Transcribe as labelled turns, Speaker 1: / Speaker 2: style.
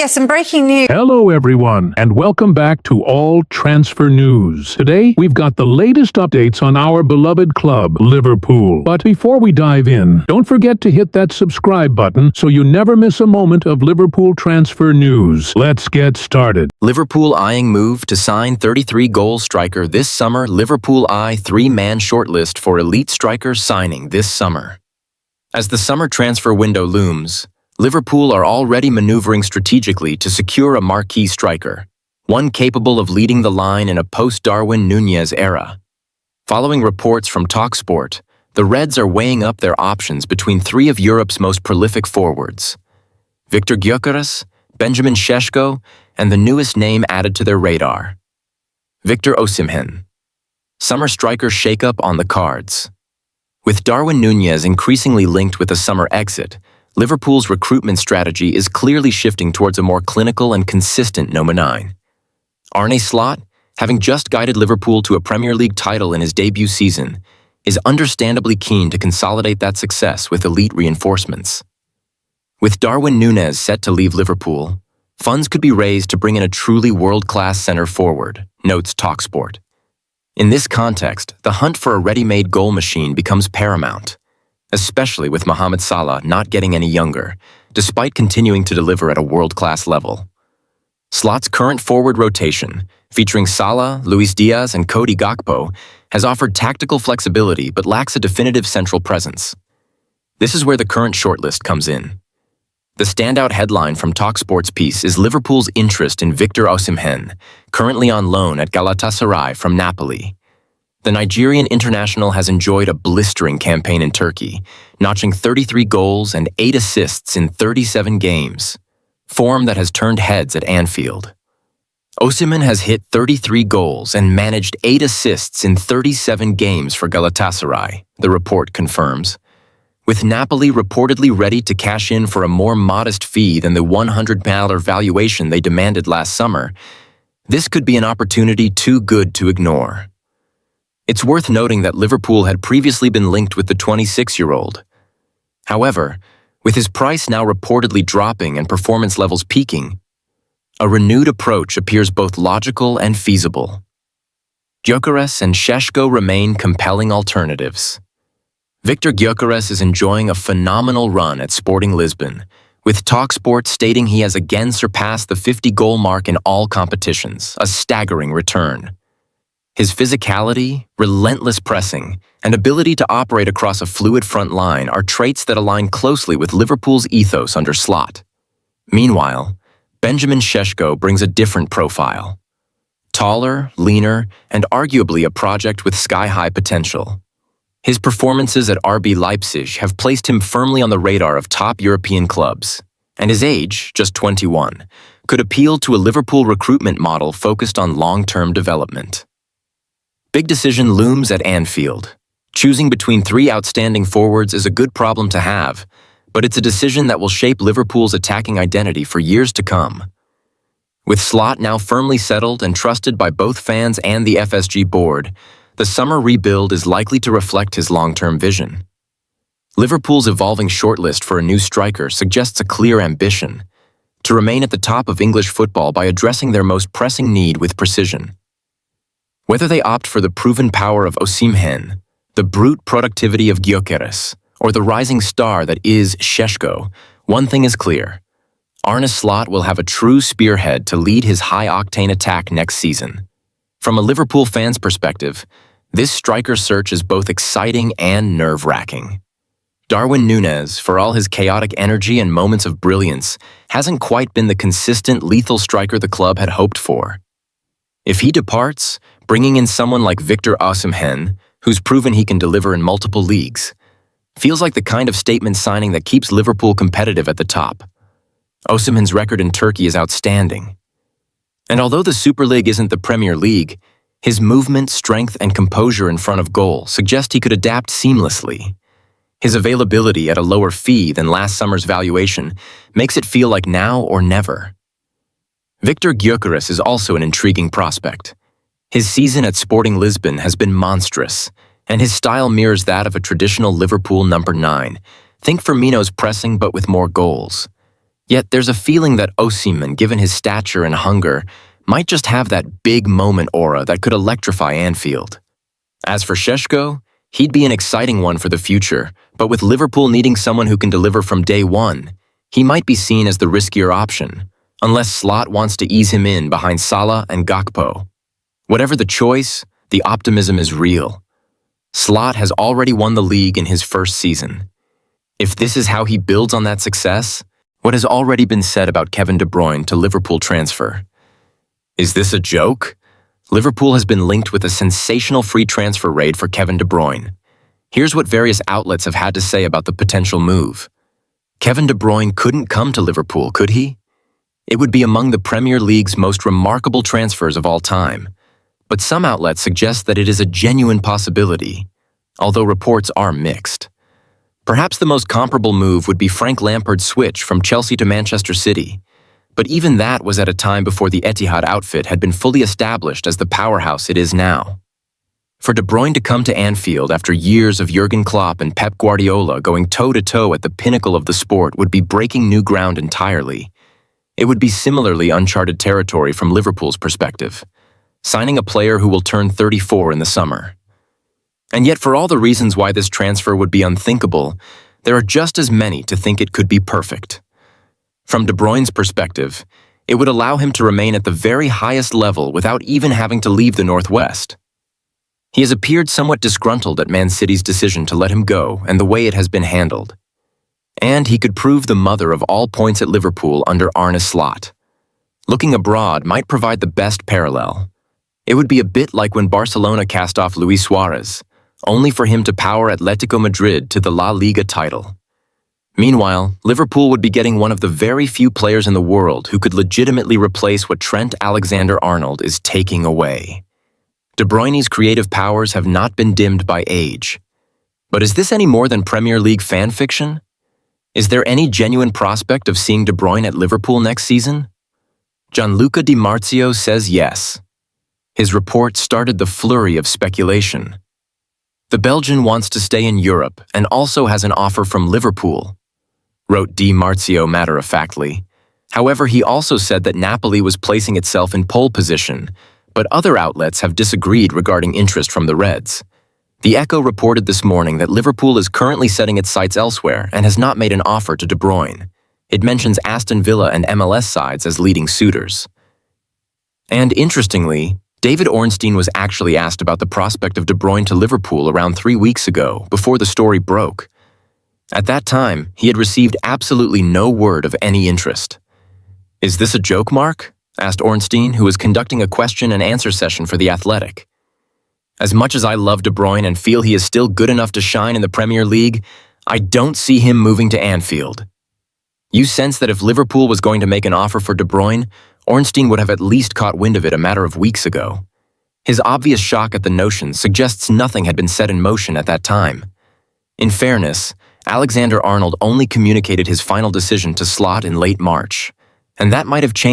Speaker 1: Yes, and breaking news.
Speaker 2: Hello everyone, and welcome back to All Transfer News. Today, we've got the latest updates on our beloved club, Liverpool. But before we dive in, don't forget to hit that subscribe button so you never miss a moment of Liverpool transfer news. Let's get started.
Speaker 3: Liverpool eyeing move to sign 33-goal striker this summer. Liverpool eye three-man shortlist for elite striker signing this summer. As the summer transfer window looms, Liverpool are already maneuvering strategically to secure a marquee striker, one capable of leading the line in a post-Darwin Núñez era. Following reports from TalkSport, the Reds are weighing up their options between three of Europe's most prolific forwards: Viktor Gyökeres, Benjamin Šeško, and the newest name added to their radar, Victor Osimhen. Summer striker shakeup on the cards. With Darwin Núñez increasingly linked with a summer exit, Liverpool's recruitment strategy is clearly shifting towards a more clinical and consistent number 9. Arne Slot, having just guided Liverpool to a Premier League title in his debut season, is understandably keen to consolidate that success with elite reinforcements. With Darwin Núñez set to leave Liverpool, funds could be raised to bring in a truly world-class center forward, notes TalkSport. In this context, the hunt for a ready-made goal machine becomes paramount, especially with Mohamed Salah not getting any younger, despite continuing to deliver at a world-class level. Slot's current forward rotation, featuring Salah, Luis Diaz, and Cody Gakpo, has offered tactical flexibility but lacks a definitive central presence. This is where the current shortlist comes in. The standout headline from TalkSport's piece is Liverpool's interest in Victor Osimhen, currently on loan at Galatasaray from Napoli. The Nigerian international has enjoyed a blistering campaign in Turkey, notching 33 goals and 8 assists in 37 games, form that has turned heads at Anfield. Osimhen has hit 33 goals and managed 8 assists in 37 games for Galatasaray, the report confirms. With Napoli reportedly ready to cash in for a more modest fee than the £100 valuation they demanded last summer, this could be an opportunity too good to ignore. It's worth noting that Liverpool had previously been linked with the 26-year-old. However, with his price now reportedly dropping and performance levels peaking, a renewed approach appears both logical and feasible. Gyökeres and Šeško remain compelling alternatives. Victor Gyökeres is enjoying a phenomenal run at Sporting Lisbon, with TalkSport stating he has again surpassed the 50-goal mark in all competitions, a staggering return. His physicality, relentless pressing, and ability to operate across a fluid front line are traits that align closely with Liverpool's ethos under Slot. Meanwhile, Benjamin Šeško brings a different profile. Taller, leaner, and arguably a project with sky-high potential. His performances at RB Leipzig have placed him firmly on the radar of top European clubs, and his age, just 21, could appeal to a Liverpool recruitment model focused on long-term development. Big decision looms at Anfield. Choosing between three outstanding forwards is a good problem to have, but it's a decision that will shape Liverpool's attacking identity for years to come. With Slot now firmly settled and trusted by both fans and the FSG board, the summer rebuild is likely to reflect his long-term vision. Liverpool's evolving shortlist for a new striker suggests a clear ambition: to remain at the top of English football by addressing their most pressing need with precision. Whether they opt for the proven power of Osimhen, the brute productivity of Gyökeres, or the rising star that is Šeško, one thing is clear: Arne Slot will have a true spearhead to lead his high-octane attack next season. From a Liverpool fan's perspective, this striker search is both exciting and nerve-wracking. Darwin Núñez, for all his chaotic energy and moments of brilliance, hasn't quite been the consistent, lethal striker the club had hoped for. If he departs, bringing in someone like Victor Osimhen, who's proven he can deliver in multiple leagues, feels like the kind of statement signing that keeps Liverpool competitive at the top. Osimhen's record in Turkey is outstanding. And although the Super League isn't the Premier League, his movement, strength, and composure in front of goal suggest he could adapt seamlessly. His availability at a lower fee than last summer's valuation makes it feel like now or never. Victor Gyökeres is also an intriguing prospect. His season at Sporting Lisbon has been monstrous, and his style mirrors that of a traditional Liverpool number 9. Think Firmino's pressing but with more goals. Yet there's a feeling that Osimhen, given his stature and hunger, might just have that big moment aura that could electrify Anfield. As for Šeško, he'd be an exciting one for the future, but with Liverpool needing someone who can deliver from day one, he might be seen as the riskier option, unless Slot wants to ease him in behind Salah and Gakpo. Whatever the choice, the optimism is real. Slot has already won the league in his first season. If this is how he builds on that success, what has already been said about Kevin De Bruyne to Liverpool transfer? Is this a joke? Liverpool has been linked with a sensational free transfer raid for Kevin De Bruyne. Here's what various outlets have had to say about the potential move. Kevin De Bruyne couldn't come to Liverpool, could he? It would be among the Premier League's most remarkable transfers of all time. But some outlets suggest that it is a genuine possibility, although reports are mixed. Perhaps the most comparable move would be Frank Lampard's switch from Chelsea to Manchester City, but even that was at a time before the Etihad outfit had been fully established as the powerhouse it is now. For De Bruyne to come to Anfield after years of Jurgen Klopp and Pep Guardiola going toe-to-toe at the pinnacle of the sport would be breaking new ground entirely. It would be similarly uncharted territory from Liverpool's perspective, signing a player who will turn 34 in the summer. And yet, for all the reasons why this transfer would be unthinkable, there are just as many to think it could be perfect. From De Bruyne's perspective, it would allow him to remain at the very highest level without even having to leave the Northwest. He has appeared somewhat disgruntled at Man City's decision to let him go and the way it has been handled. And he could prove the mother of all points at Liverpool under Arne Slot. Looking abroad might provide the best parallel. It would be a bit like when Barcelona cast off Luis Suarez, only for him to power Atletico Madrid to the La Liga title. Meanwhile, Liverpool would be getting one of the very few players in the world who could legitimately replace what Trent Alexander-Arnold is taking away. De Bruyne's creative powers have not been dimmed by age. But is this any more than Premier League fan fiction? Is there any genuine prospect of seeing De Bruyne at Liverpool next season? Gianluca Di Marzio says yes. His report started the flurry of speculation. The Belgian wants to stay in Europe and also has an offer from Liverpool, wrote Di Marzio matter-of-factly. However, he also said that Napoli was placing itself in pole position, but other outlets have disagreed regarding interest from the Reds. The Echo reported this morning that Liverpool is currently setting its sights elsewhere and has not made an offer to De Bruyne. It mentions Aston Villa and MLS sides as leading suitors. And interestingly, David Ornstein was actually asked about the prospect of De Bruyne to Liverpool around 3 weeks ago, before the story broke. At that time, he had received absolutely no word of any interest. "Is this a joke, Mark?" asked Ornstein, who was conducting a question and answer session for The Athletic. "As much as I love De Bruyne and feel he is still good enough to shine in the Premier League, I don't see him moving to Anfield." You sense that if Liverpool was going to make an offer for De Bruyne, Ornstein would have at least caught wind of it a matter of weeks ago. His obvious shock at the notion suggests nothing had been set in motion at that time. In fairness, Alexander-Arnold only communicated his final decision to Slot in late March, and that might have changed